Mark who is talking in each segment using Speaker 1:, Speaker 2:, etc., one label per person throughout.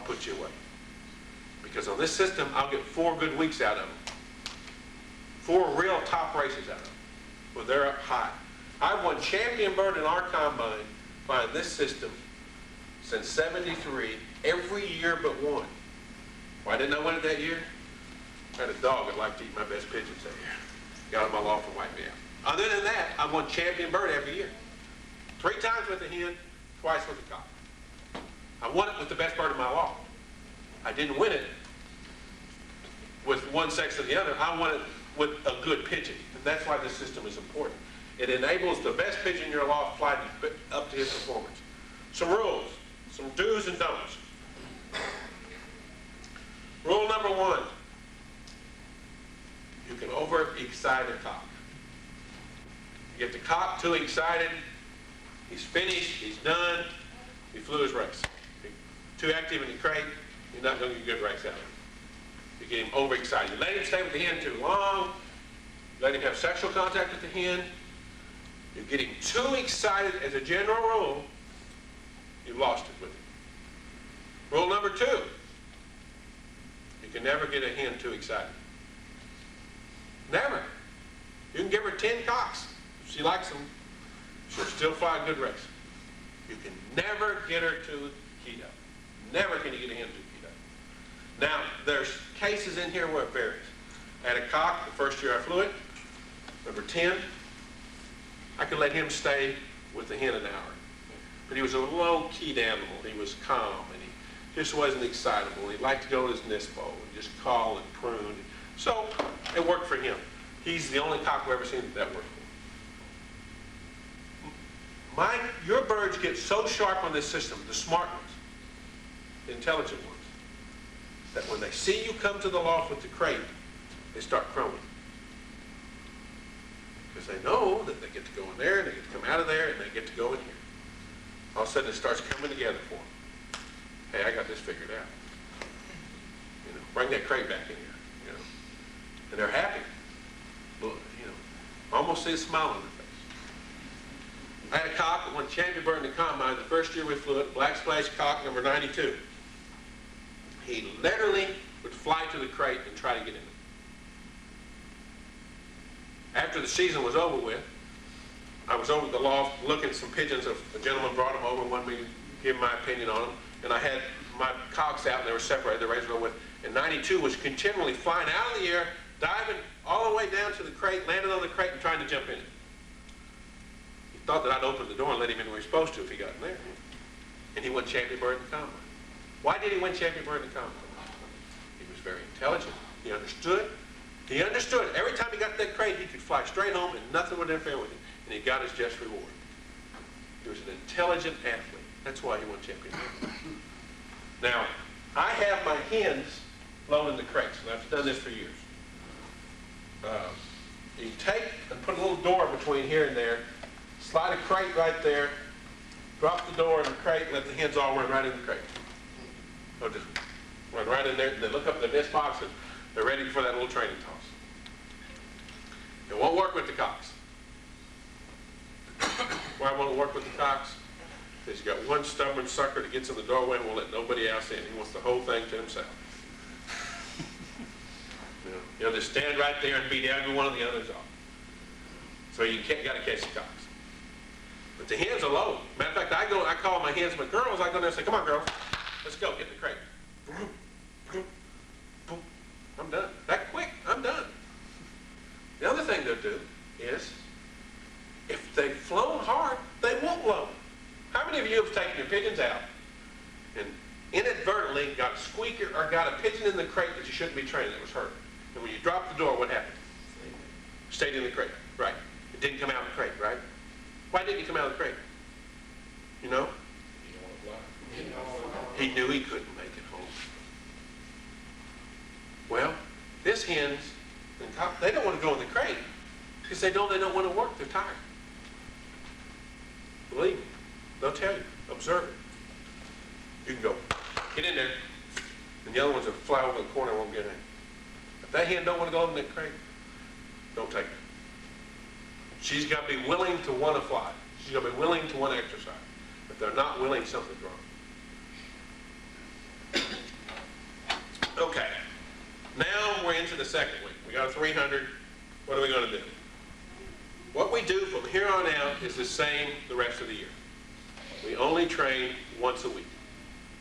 Speaker 1: put you away. Because on this system, I'll get 4 good weeks out of them. 4 real top races out of them. Well, they're up high. I've won champion bird in our combine flying this system since '73, every year but one. Why didn't I win it that year? I had a dog that liked to eat my best pigeons that year. Got in my loft and wiped me out. Other than that, I won champion bird every year. 3 times with the hen, twice with the cock. I won it with the best bird in my loft. I didn't win it with one sex or the other. I won it with a good pigeon. And that's why this system is important. It enables the best pigeon in your loft fly up to his performance. Some rules, some do's and don'ts. Rule number 1, you can overexcite a cock. You get the cock too excited, he's finished, he's done, he flew his race. Too active in the crate, you're not going to get a good race out of him. You get him overexcited. You let him stay with the hen too long, let him have sexual contact with the hen, you get him too excited as a general rule, you lost it with him. Rule number 2, you can never get a hen too excited. Never. You can give her 10 cocks. If she likes them, she'll still fly a good race. You can never get her too keyed up. Never can you get a hen too keyed up. Now, there's cases in here where it varies. I had a cock the first year I flew it, number 10. I could let him stay with the hen an hour. But he was a low-keyed animal. He was calm, and he just wasn't excitable. He liked to go to his nest bowl and just call and prune. So it worked for him. He's the only cock I've ever seen that worked for. Your birds get so sharp on this system, the smart ones, the intelligent ones, that when they see you come to the loft with the crate, they start crowing. Because they know that they get to go in there, and they get to come out of there, and they get to go in here. All of a sudden it starts coming together for them. Hey, I got this figured out. You know, bring that crate back in here. You know, and they're happy. You know, almost see a smile on their face. I had a cock that won champion bird in the combine the first year we flew it, black splash cock number 92. He literally would fly to the crate and try to get in it. After the season was over with, I was over at the loft looking at some pigeons. A gentleman brought them over and wanted me to give my opinion on them. And I had my cocks out and they were separated, the razor with. And 92 was continually flying out of the air, diving all the way down to the crate, landing on the crate and trying to jump in it. He thought that I'd open the door and let him in where he was supposed to if he got in there. And he won champion bird in the combine. Why did he win champion bird in the combine? He was very intelligent. He understood. He understood. Every time he got to that crate, he could fly straight home and nothing would interfere with him. And he got his just reward. He was an intelligent athlete. That's why he won champion bird. Now, I have my hens flown in the crates, and I've done this for years. You take and put a little door between here and there, slide a crate right there, drop the door in the crate, and let the hens all run right in the crate. They'll just run right in there, and they look up at the nest box, and they're ready for that little training toss. It won't work with the cocks. Why won't it work with the cocks? Because you got one stubborn sucker that gets in the doorway and won't let nobody else in. He wants the whole thing to himself. He'll just stand right there and beat every one of the others off. So you got to catch the cocks. But the hens are low. Matter of fact, I call my hens my girls. I go there and say, come on, girls, let's go, get in the crate. Boom, boom, boom. I'm done. That quick, I'm done. The other thing they'll do is, if they've flown hard, they won't load. How many of you have taken your pigeons out and inadvertently got a squeaker or got a pigeon in the crate that you shouldn't be training that was hurt? And when you dropped the door, what happened? Stayed in the crate, right. It didn't come out of the crate, right? Why didn't he come out of the crate? You know? He knew he couldn't make it home. Well, this hens and cock, they don't want to go in the crate because they don't want to work. They're tired. Believe me, they'll tell you. Observe it. You can go, get in there, and the other ones will fly over the corner and won't get in. If that hen don't want to go in that crate, don't take her. She's got to be willing to want to fly. She's got to be willing to want to exercise. If they're not willing, something's wrong. second week. We got a 300. What are we going to do? What we do from here on out is the same the rest of the year. We only train once a week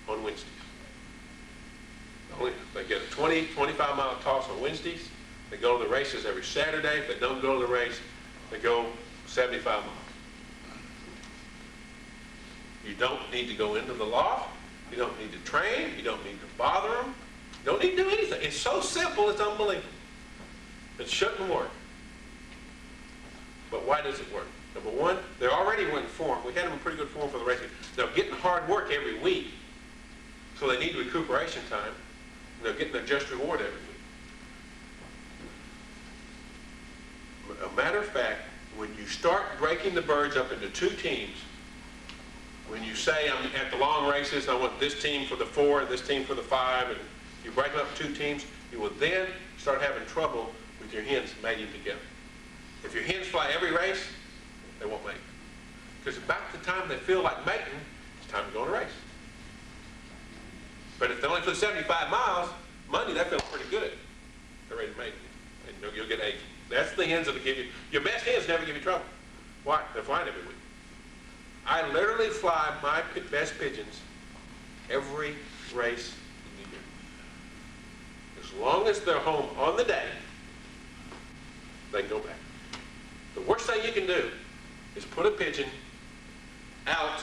Speaker 1: on Wednesdays. They get a 20, 25-mile toss on Wednesdays. They go to the races every Saturday. If they don't go to the race, they go 75 miles. You don't need to go into the loft. You don't need to train. You don't need to bother them. You don't need to do anything. It's so simple, it's unbelievable. It shouldn't work. But why does it work? Number one, they're already in form. We had them in pretty good form for the race. They're getting hard work every week, so they need recuperation time. And they're getting their just reward every week. A matter of fact, when you start breaking the birds up into two teams, when you say, I'm at the long races, I want this team for the 4 and this team for the 5, and you break them up two teams, you will then start having trouble with your hens mating together. If your hens fly every race, they won't mate. Because about the time they feel like mating, it's time to go on a race. But if they only flew 75 miles, Monday, they're feeling pretty good. They're ready to mate. And you'll get 8. That's the hens that'll give you, your best hens never give you trouble. Why? They're flying every week. I literally fly my best pigeons every race in the year. As long as they're home on the day, they can go back. The worst thing you can do is put a pigeon out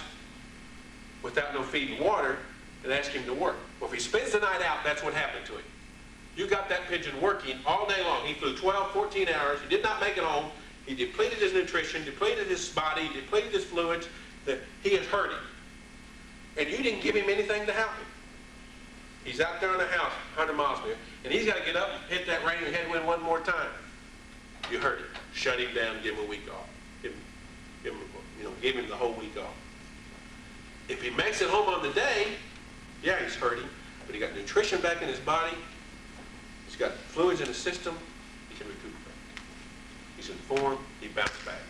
Speaker 1: without no feed and water and ask him to work. Well, if he spends the night out, that's what happened to him. You got that pigeon working all day long. He flew 12, 14 hours. He did not make it home. He depleted his nutrition, depleted his body, depleted his fluids. That he is hurting. And you didn't give him anything to help him. He's out there in the house, 100 miles from here, and he's got to get up and hit that raining headwind one more time. You hurt him. Shut him down, give him a week off. Give him the whole week off. If he makes it home on the day, yeah, he's hurting, but he got nutrition back in his body. He's got fluids in his system. He can recuperate. He's in form. He bounced back.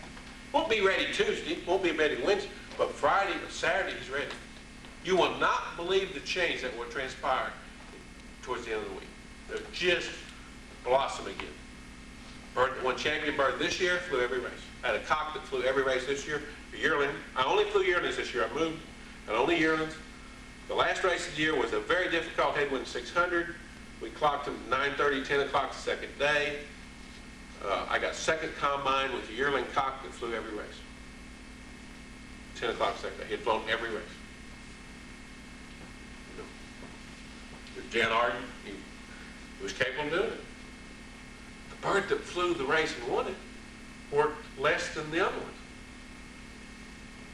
Speaker 1: Won't be ready Tuesday. Won't be ready Wednesday. But Friday or Saturday, he's ready. You will not believe the change that will transpire towards the end of the week. They'll just blossom again. Bird that won champion bird this year flew every race. I had a cock that flew every race this year. A yearling. I only flew yearlings this year. I moved. And only yearlings. The last race of the year was a very difficult headwind 600. We clocked them 9:30, 10 o'clock the second day. I got second combine with a yearling cock that flew every race. 10 o'clock second day. He had flown every race. Jan Arden, he was capable of doing it. The bird that flew the race and won it worked less than the other ones.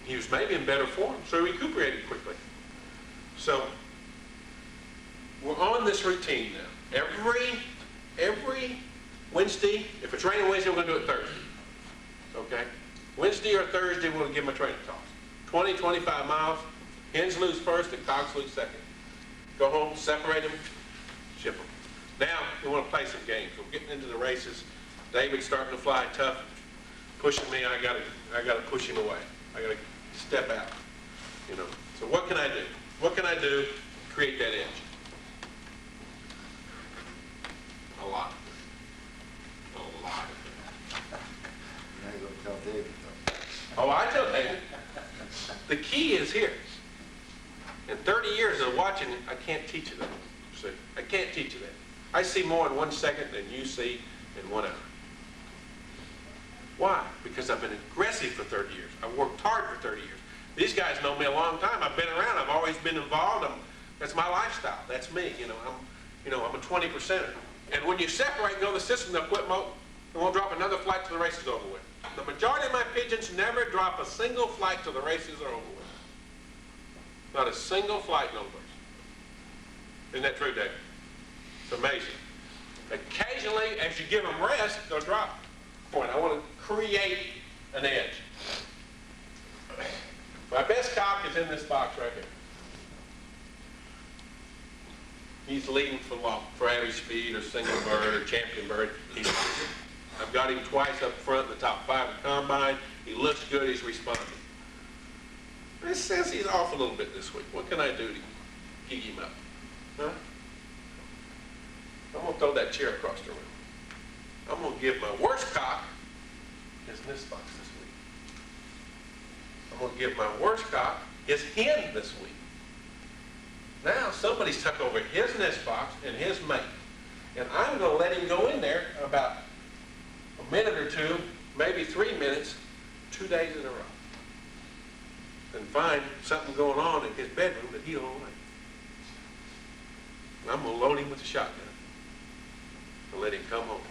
Speaker 1: He was maybe in better form, so he recuperated quickly. So we're on this routine now. Every Wednesday, if it's raining Wednesday, we're going to do it Thursday. Okay? Wednesday or Thursday, we're going to give them a training toss. 20, 25 miles. Hens lose first and cocks lose second. Go home, separate them, ship them. Now, we want to play some games. We're getting into the races. David's starting to fly tough, pushing me. I got to push him away. I got to step out. So what can I do? What can I do to create that edge? A lot. A lot.
Speaker 2: Now you're going to tell David, though.
Speaker 1: Oh, I tell David. The key is here. In 30 years of watching it, I can't teach you that. See, I can't teach you that. I see more in 1 second than you see in 1 hour. Why? Because I've been aggressive for 30 years. I've worked hard for 30 years. These guys know me a long time. I've been around. I've always been involved. That's my lifestyle. That's me. I'm a 20%er. And when you separate and go to the system, they'll quit moting. They won't drop another flight till the race is over with. The majority of my pigeons never drop a single flight till the races are over with. Not a single flight in those races. Isn't that true, David? It's amazing. Occasionally, as you give them rest, they'll drop. I want to create an edge. My best cock is in this box right here. He's leading for average speed or single bird or champion bird. I've got him twice up front in the top 5 of the combine. He looks good. He's responding. It says he's off a little bit this week. What can I do to keep him up? Huh? I'm going to throw that chair across the room. I'm going to give my worst cock his nest box this week. I'm going to give my worst cock his hen this week. Now somebody's tucked over his nest box and his mate. And I'm going to let him go in there about a minute or two, maybe 3 minutes, 2 days in a row. And find something going on in his bedroom that he don't like. And I'm going to load him with a shotgun and let him come home.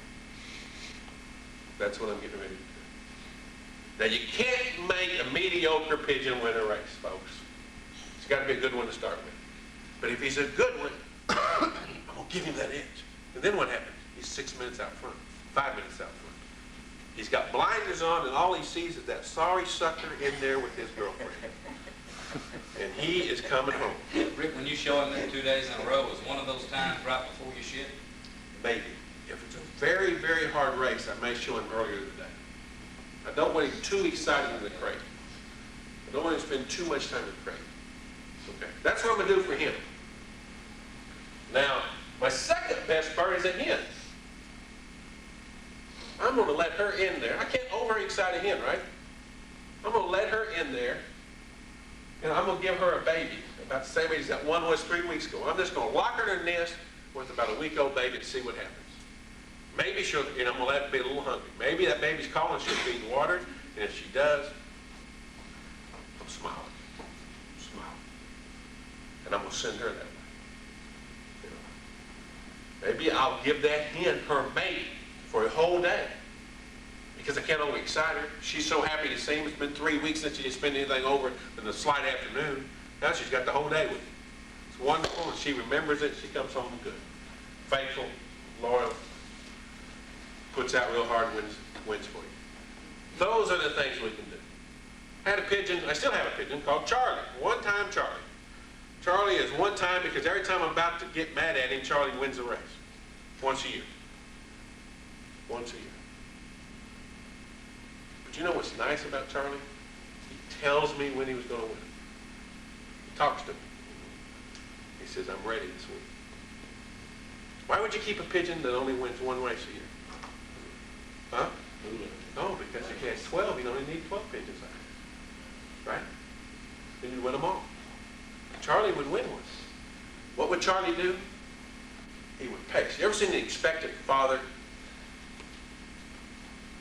Speaker 1: That's what I'm getting ready to do. Now you can't make a mediocre pigeon win a race, folks. It's got to be a good one to start with. But if he's a good one, I'm going to give him that edge. And then what happens? He's 6 minutes out front, 5 minutes out front. He's got blinders on, and all he sees is that sorry sucker in there with his girlfriend. And he is coming home.
Speaker 3: Rick, when you show him that 2 days in a row, is one of those times right before you shit?
Speaker 1: Maybe. If it's a very, very hard race, I may show him earlier in the day. I don't want him too excited in the crate. I don't want him to spend too much time in the crate. Okay. That's what I'm going to do for him. Now, my second best bird is a hen. I'm going to let her in there. I can't overexcite a hen, right? I'm going to let her in there, and I'm going to give her a baby about the same age that one was 3 weeks ago. I'm just going to lock her in her nest with about a week-old baby and see what happens. Maybe she'll, I'm going to let her be a little hungry. Maybe that baby's calling, she'll be watered, and if she does, I'm smiling. And I'm going to send her that way. Maybe I'll give that hen her mate for a whole day. Because I can't overexcite her. She's so happy to see him. It's been 3 weeks since she didn't spend anything over in the slight afternoon. Now she's got the whole day with him. It's wonderful, and she remembers it. She comes home good. Faithful, loyal, puts out real hard, wins for you. Those are the things we can do. I had a pigeon, I still have a pigeon, called Charlie. One-time Charlie. Charlie is one time because every time I'm about to get mad at him, Charlie wins the race. Once a year. Once a year. But you know what's nice about Charlie? He tells me when he was going to win. He talks to me. He says, I'm ready this week. Why would you keep a pigeon that only wins one race a year? Huh? Oh, because if he has 12, you only need 12 pigeons out there. Right? Then you win them all. Charlie would win one. What would Charlie do? He would pace. You ever seen the expectant father?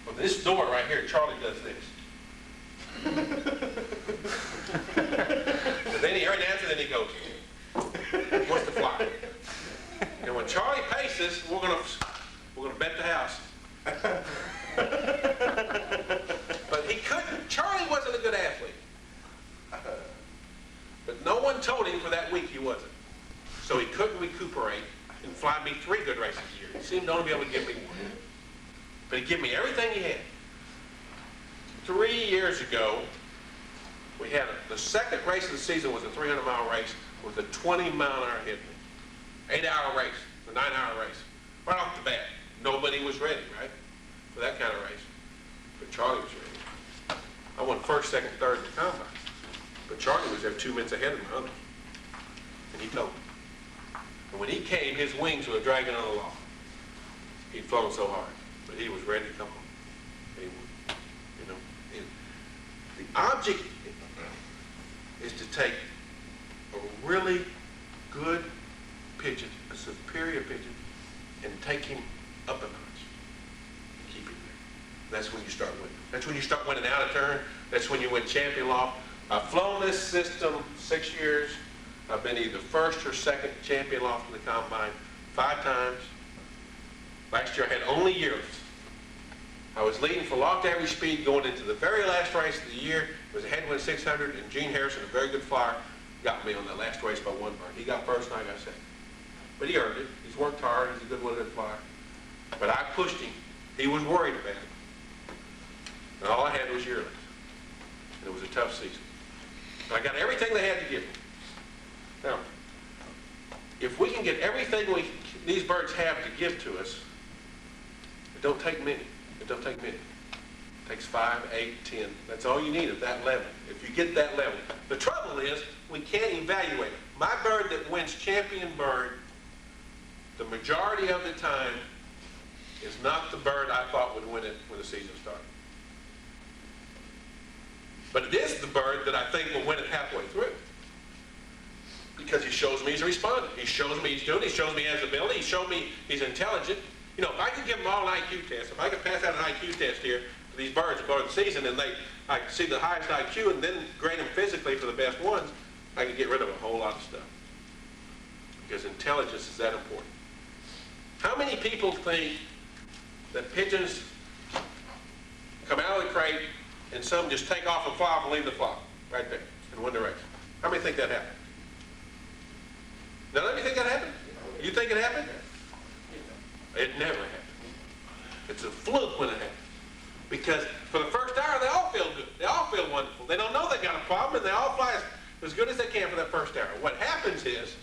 Speaker 1: Well, this door right here, Charlie does this. And then every now and then he goes, wants to fly. And when Charlie paces, we're gonna bet the house. But he couldn't. Charlie wasn't a good athlete. But no one told him for that week he wasn't. So he couldn't recuperate and fly me 3 good races a year. He seemed to only be able to give me 1. But he gave me everything he had. 3 years ago, we had the second race of the season was a 300-mile race with a 20-mile-an-hour headwind. 8-hour race, a 9-hour race. Right off the bat, nobody was ready, right, for that kind of race. But Charlie was ready. I won first, second, third in the combine. But Charlie was there 2 minutes ahead of my others. And he told me. And when he came, his wings were dragging on the lawn. He'd flown so hard. But he was ready to come home. He would. And the object is to take a really good pigeon, a superior pigeon, and take him up a notch. And keep him there. That's when you start winning. That's when you start winning out of turn. That's when you win champion loft. I've flown this system 6 years. I've been either first or second champion loft in the combine 5 times. Last year I had only yearlings. I was leading for loft average speed going into the very last race of the year. It was a headwind 600, and Gene Harrison, a very good flyer, got me on that last race by 1 bird. He got first and I got second. But he earned it. He's worked hard. He's a good one-headed flyer. But I pushed him. He was worried about it. And all I had was yearlings. And it was a tough season. I got everything they had to give me. Now, if we can get everything these birds have to give to us, it don't take many. It don't take many. It takes 5, 8, 10. That's all you need at that level. If you get that level. The trouble is, we can't evaluate it. My bird that wins champion bird the majority of the time, is not the bird I thought would win it when the season started. But it is the bird that I think will win it halfway through. Because he shows me he's responding. He shows me he's doing it. He shows me he has ability. He shows me he's intelligent. You know, if I could give them all an IQ test, if I could pass out an IQ test here for these birds before the season, and I could see the highest IQ and then grade them physically for the best ones, I could get rid of a whole lot of stuff. Because intelligence is that important. How many people think that pigeons come out of the crate and some just take off and fly off and leave the flock right there in one direction? How many think that happened? Now let me think that happened. You think it happened? It never happened. It's a fluke when it happens. Because for the first hour, they all feel good. They all feel wonderful. They don't know they got a problem, and they all fly as good as they can for that first hour. What happens is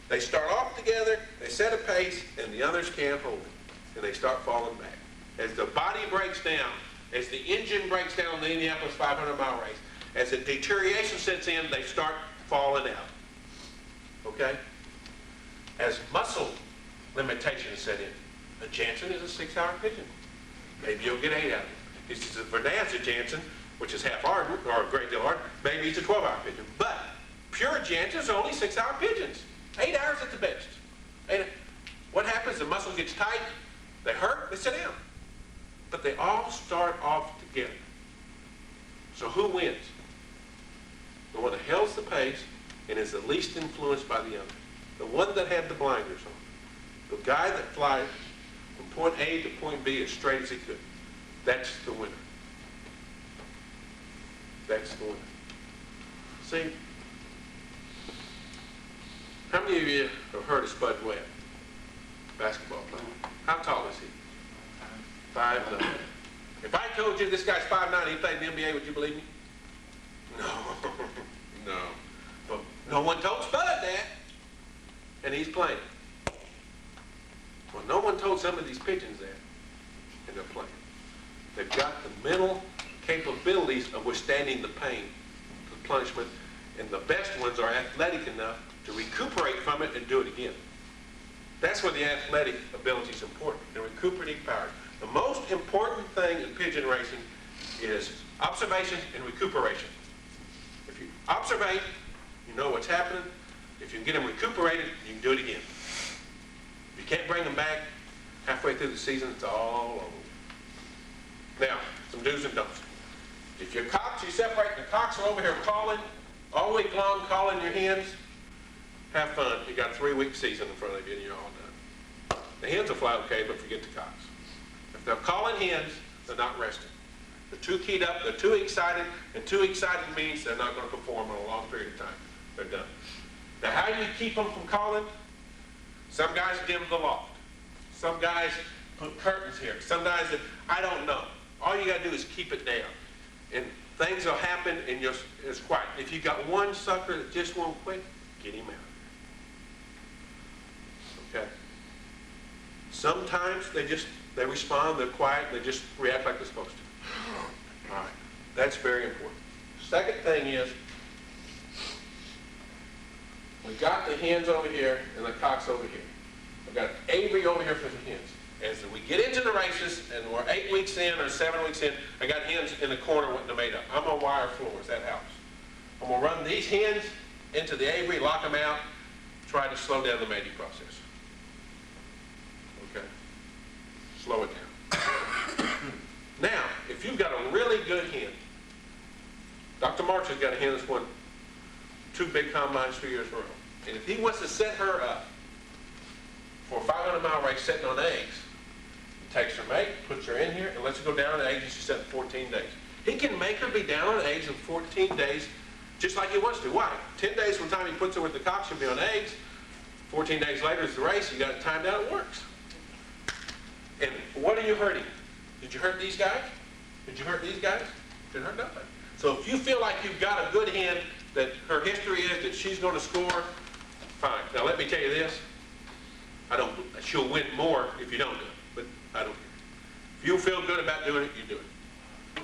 Speaker 1: they start off together, they set a pace, and the others can't hold it. And they start falling back. As the body breaks down, as the engine breaks down on the Indianapolis 500-mile race, as the deterioration sets in, they start falling out. Okay? As muscle limitations set in, a Jansen is a 6-hour pigeon. Maybe you'll get 8 out of it. This is a Verdansk Jansen, which is half ardent, or a great deal ardent. Maybe it's a 12-hour pigeon. But pure Jansens are only 6-hour pigeons. 8 hours at the best. What happens? The muscle gets tight, they hurt, they sit down. But they all start off together. So who wins? The one that holds the pace and is the least influenced by the other. The one that had the blinders on. The guy that flies from point A to point B as straight as he could. That's the winner. That's the winner. See? How many of you have heard of Spud Webb? Basketball player. How tall is he? 5'9". If I told you this guy's 5'9", he played in the NBA, would you believe me? No. No. But no one told Spud that. And he's playing. Well, no one told some of these pigeons that. And they're playing. They've got the mental capabilities of withstanding the pain, the punishment, and the best ones are athletic enough to recuperate from it and do it again. That's where the athletic ability is important, the recuperative powers. The most important thing in pigeon racing is observation and recuperation. If you observe, you know what's happening. If you can get them recuperated, you can do it again. If you can't bring them back halfway through the season, it's all over. Now, some do's and don'ts. If your cocks, you separate, the cocks are over here calling, all week long calling your hens, have fun. You got a 3-week season in front of you and you're all done. The hens will fly okay, but forget the cocks. If they're calling hens, they're not resting. They're too keyed up, they're too excited, and too excited means they're not going to perform on a long period of time. They're done. Now, how do you keep them from calling? Some guys dim the loft. Some guys put curtains here. Some guys, I don't know. All you got to do is keep it down. And things will happen and it's quiet. If you got one sucker that just won't quit, get him out. Okay? Sometimes they respond, they're quiet, they just react like they're supposed to. All right. That's very important. Second thing is, we got the hens over here and the cocks over here. We've got aviary over here for the hens. As we get into the races, and we're 8 weeks in or 7 weeks in, I got hens in the corner wanting to mate up. I'm going to wire floors, that helps. I'm going to run these hens into the aviary, lock them out, try to slow down the mating process. Okay? Slow it down. Now, if you've got a really good hen, Dr. Marks has got a hen that's won 2 big combines 2 years in a row. And if he wants to set her up for a 500-mile race sitting on eggs, he takes her mate, puts her in here, and lets her go down on eggs, and she's set in 14 days. He can make her be down on eggs in 14 days just like he wants to. Why? 10 days from the time he puts her with the cock, she'll be on eggs. 14 days later is the race. You got it timed out, it works. And what are you hurting? Did you hurt these guys? Did you hurt these guys? Didn't hurt nothing. So if you feel like you've got a good hen, that her history is that she's going to score, fine. Now let me tell you this. She'll win more if you don't do it, but I don't care. If you feel good about doing it, you do it.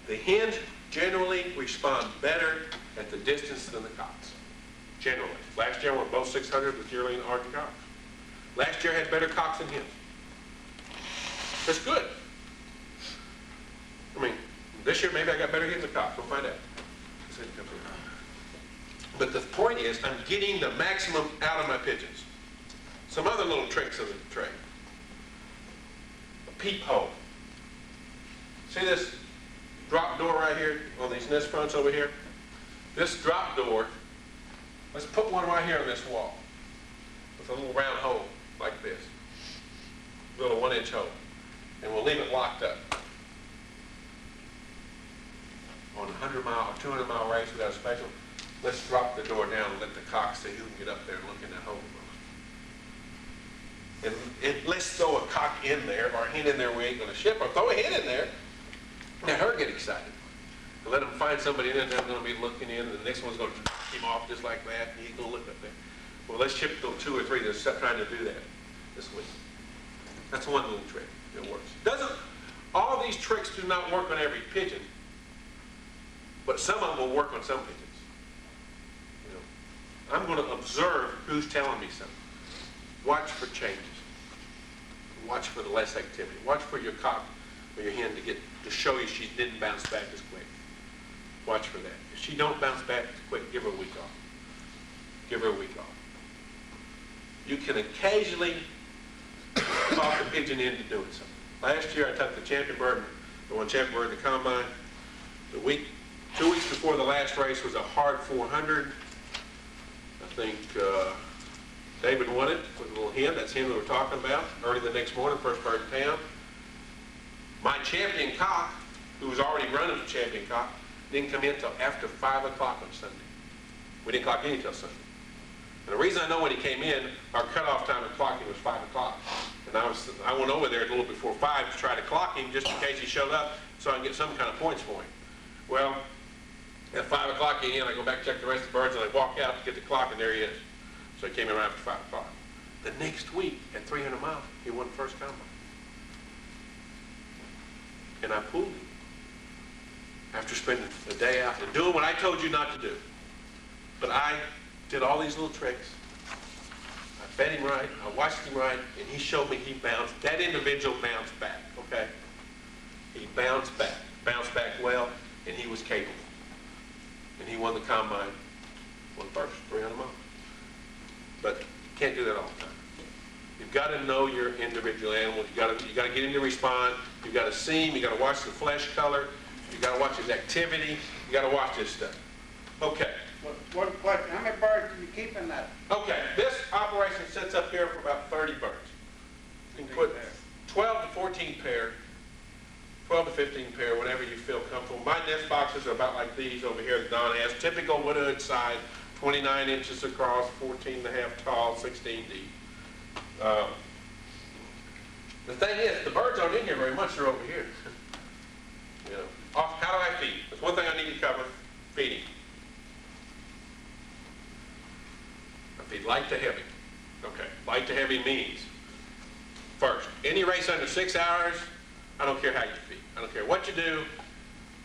Speaker 1: The hens generally respond better at the distance than the cocks. Generally. Last Last year I won both 600 with yearling and Arden cocks. Last year I had better cocks than hens. That's good. I mean, this year maybe I got better hens than cocks. We'll find out. But the point is, I'm getting the maximum out of my pigeons. Some other little tricks of the trade. A peephole. See this drop door right here on these nest fronts over here? This drop door, let's put one right here on this wall with a little round hole like this. A little 1-inch hole. And we'll leave it locked up. On a 100-mile or 200-mile race without a special, let's drop the door down and let the cock see who can get up there and look in that hole. And let's throw a cock in there or a hen in there we ain't going to ship, or throw a hen in there. Let her get excited. And let them find somebody in there that's going to be looking in, and the next one's going to knock him off just like that, and he's going to look up there. Well, let's ship those 2 or 3 that's trying to do that this week. That's one little trick. It works. All these tricks do not work on every pigeon, but some of them will work on some pigeons. You know, I'm going to observe who's telling me something. Watch for changes. Watch for the less activity. Watch for your cock or your hen to show you she didn't bounce back as quick. Watch for that. If she don't bounce back as quick, give her a week off. Give her a week off. You can occasionally talk a pigeon into doing something. Last year I took the champion bird, the one champion bird in the combine. 2 weeks before the last race was a hard 400. I think David won it with a little hen. That's him we were talking about. Early the next morning, first bird in town. My champion cock, who was already running the champion cock, didn't come in until after 5 o'clock on Sunday. We didn't clock in until Sunday. And the reason I know when he came in, our cutoff time of clocking was 5 o'clock. And I went over there a little before 5 to try to clock him just in case he showed up so I can get some kind of points for him. Well, at 5 o'clock he in, I go back and check the rest of the birds, and I walk out to get the clock, and there he is. So he came in right after 5 o'clock. The next week, at 300 miles, he won the first combine. And I pulled him after spending the day out and doing what I told you not to do. But I did all these little tricks. I fed him right, I watched him right, and he showed me he bounced. That individual bounced back, okay? He bounced back well, and he was capable. And he won the combine, won first, 300 miles. But you can't do that all the time. You've got to know your individual animal. You got to get him to respond. You've got to see him. You got to watch the flesh color. You got to watch his activity. You got to watch this stuff. Okay.
Speaker 4: How many birds are you keeping that?
Speaker 1: Okay. This operation sits up here for about 30 birds. You can put 12 to 14 pair, 12 to 15 pair, whatever you feel comfortable. My nest boxes are about like these over here that Don has. Typical Widowhoood size, 29 inches across, 14 and a half tall, 16 deep. The thing is, the birds aren't in here very much. They're over here. You know, how do I feed? That's one thing I need to cover, feeding. I feed light to heavy. Okay, light to heavy means, first, any race under 6 hours, I don't care how you feed. I don't care what you do.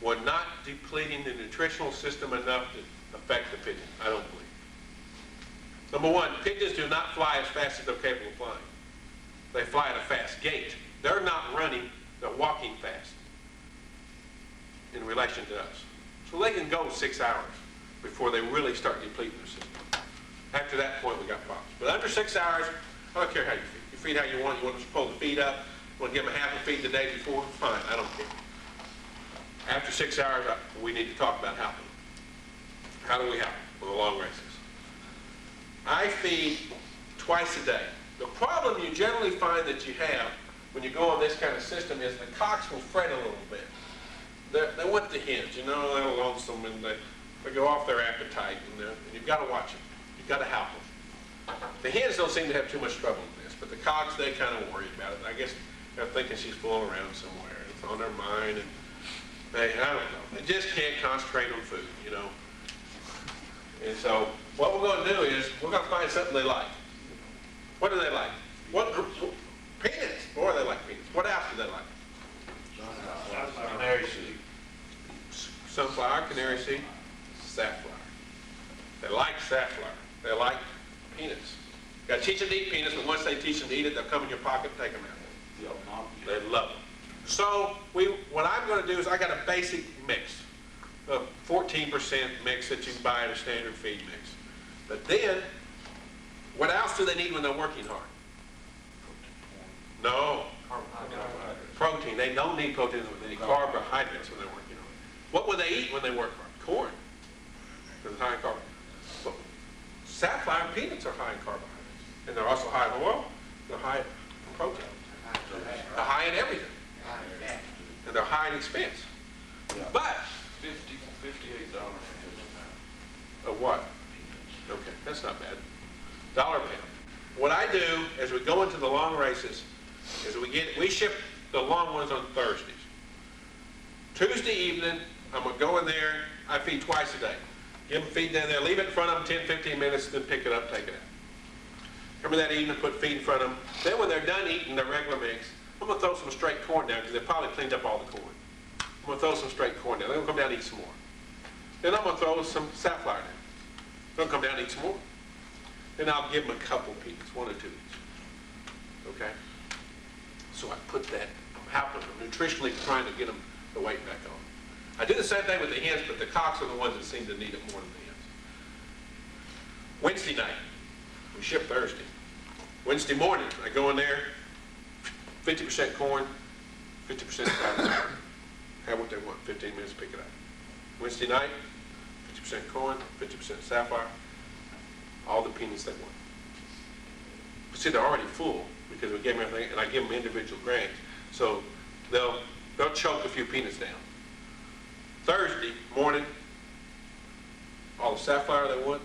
Speaker 1: We're not depleting the nutritional system enough to affect the pigeon, I don't believe. Number one, pigeons do not fly as fast as they're capable of flying. They fly at a fast gait. They're not running, they're walking fast in relation to us. So they can go 6 hours before they really start depleting their system. After that point, we got problems. But under 6 hours, I don't care how you feed. You feed how you want. You want to pull the feed up. You want to give them a half a feed the day before? Fine, I don't care. After 6 hours, we need to talk about helping. How do we help for the long races? I feed twice a day. The problem you generally find that you have when you go on this kind of system is the cocks will fret a little bit. They want the hens, you know, they're lonesome, and they go off their appetite, and you've got to watch them. You've got to help them. The hens don't seem to have too much trouble with this, but the cocks, they kind of worry about it. I guess they're thinking she's fooling around somewhere. It's on their mind, and I don't know. They just can't concentrate on food, you know. And so what we're going to do is we're going to find something they like. What do they like? Peanuts. Boy, they like peanuts. What else do they like?
Speaker 2: Canary seed.
Speaker 1: Sunflower, canary seed, safflower. They like safflower. They like Peanuts. You gotta teach them to eat peanuts, but once they teach them to eat it, they'll come in your pocket and take them out. They love them. So what I'm gonna do is I got a basic mix, a 14% mix that you can buy at a standard feed mix. But then, what else do they need when they're working hard? No. Protein. They don't need protein. They need carbohydrates when they're working hard. What will they eat when they work hard? Corn. Because it's high in carbohydrates. But safflower peanuts are high in carbohydrates. And they're also high in oil. They're high in protein. They're high in everything. And they're high in expense. But
Speaker 5: $58
Speaker 1: of what? Okay, that's not bad. $1 a pound. What I do as we go into the long races is we ship the long ones on Thursdays. Tuesday evening, I'm gonna go in there, I feed twice a day. Give them feed down there, leave it in front of them 10, 15 minutes, then pick it up, take it out. Come in that evening, put feed in front of them. Then when they're done eating their regular mix, I'm gonna throw some straight corn down because they probably cleaned up all the corn. I'm gonna throw some straight corn down. They're gonna come down and eat some more. Then I'm gonna throw some safflower down. They're gonna come down and eat some more. Then I'll give them a couple peanuts, 1 or 2 each. Okay? So I put that, I'm helping them, nutritionally trying to get them the weight back on. I do the same thing with the hens, but the cocks are the ones that seem to need it more than the hens. Wednesday night, we ship Thursday. Wednesday morning, I go in there, 50% corn, 50% safflower. Have what they want, 15 minutes, pick it up. Wednesday night, 50% corn, 50% safflower, all the peanuts they want. But see, they're already full because we gave them everything, and I give them individual grains. So they'll choke a few peanuts down. Thursday morning, all the safflower they want,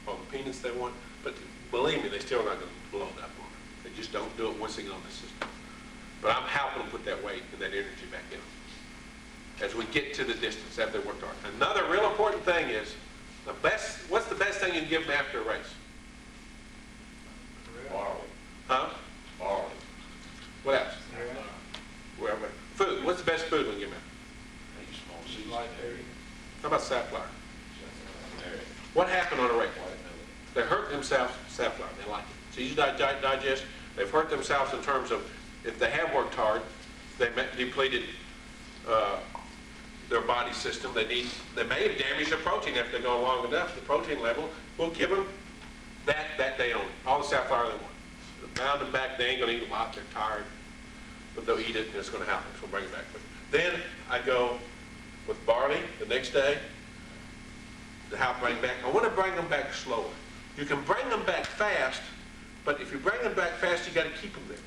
Speaker 1: all the peanuts they want, but believe me, they're still not going to blow it up on them. They just don't do it once they get on the system. But I'm helping them put that weight and that energy back in as we get to the distance after they worked hard. Another real important thing is, what's the best thing you can give them after a race?
Speaker 5: Barley.
Speaker 1: Huh?
Speaker 5: Barley.
Speaker 1: What else? Well, food. What's the best food we can give them?
Speaker 5: Small seeds.
Speaker 1: How about safflower? What happened on a race? They hurt themselves, safflower, they like it. It's easy to digest. They've hurt themselves in terms of if they have worked hard, they depleted their body system. They may have damaged their protein if they go long enough. The protein level will give them that day only. All the safflower they want. They're bound them back. They ain't going to eat a lot. They're tired. But they'll eat it, and it's going to happen. So we'll bring it back quick. Then I go with barley the next day to help bring back. I want to bring them back slower. You can bring them back fast, but if you bring them back fast, you got to keep them there.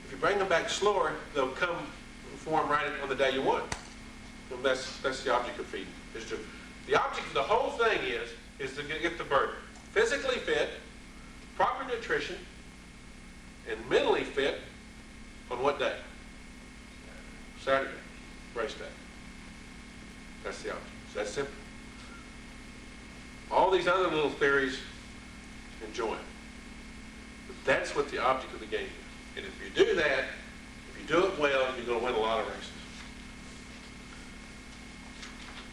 Speaker 1: If you bring them back slower, they'll come and form right on the day you want. And that's the object of feeding. The object of the whole thing is to get the bird physically fit, proper nutrition, and mentally fit on what day? Saturday, race day. That's the object. It's that simple. All these other little theories, enjoy them. But that's what the object of the game is. And if you do that, if you do it well, you're going to win a lot of races.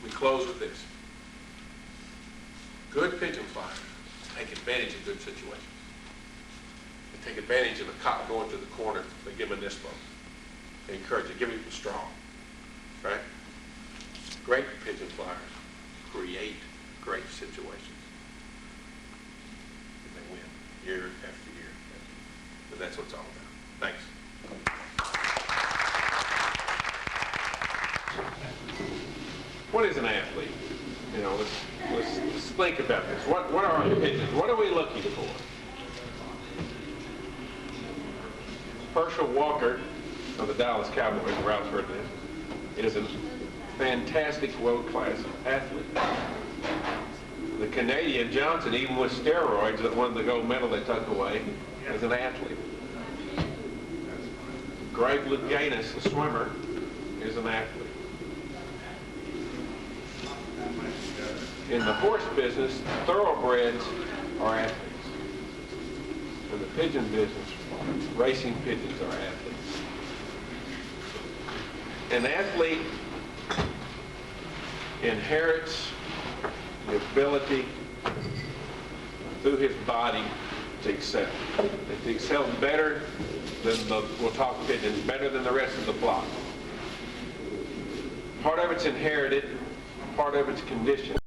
Speaker 1: We close with this. Good pigeon flyers take advantage of good situations. They take advantage of a cock going to the corner. They give them a nispo. They encourage it. Give him a straw. Right? Great pigeon flyers create great situations. And they win year after year. And that's what it's all about. Thanks. What is an athlete? You know, let's think about this. What are our pigeons? What are we looking for? Herschel Walker of the Dallas Cowboys, Ralph heard this, is a fantastic world-class athlete. The Canadian Johnson, even with steroids, that won the gold medal they took away, is an athlete. Greg Louganis, the swimmer, is an athlete. In the horse business, thoroughbreds are athletes. In the pigeon business, racing pigeons are athletes. An athlete inherits the ability through his body to excel. If they excel better than we'll talk pigeons, better than the rest of the flock. Part of it's inherited, part of it's conditioned.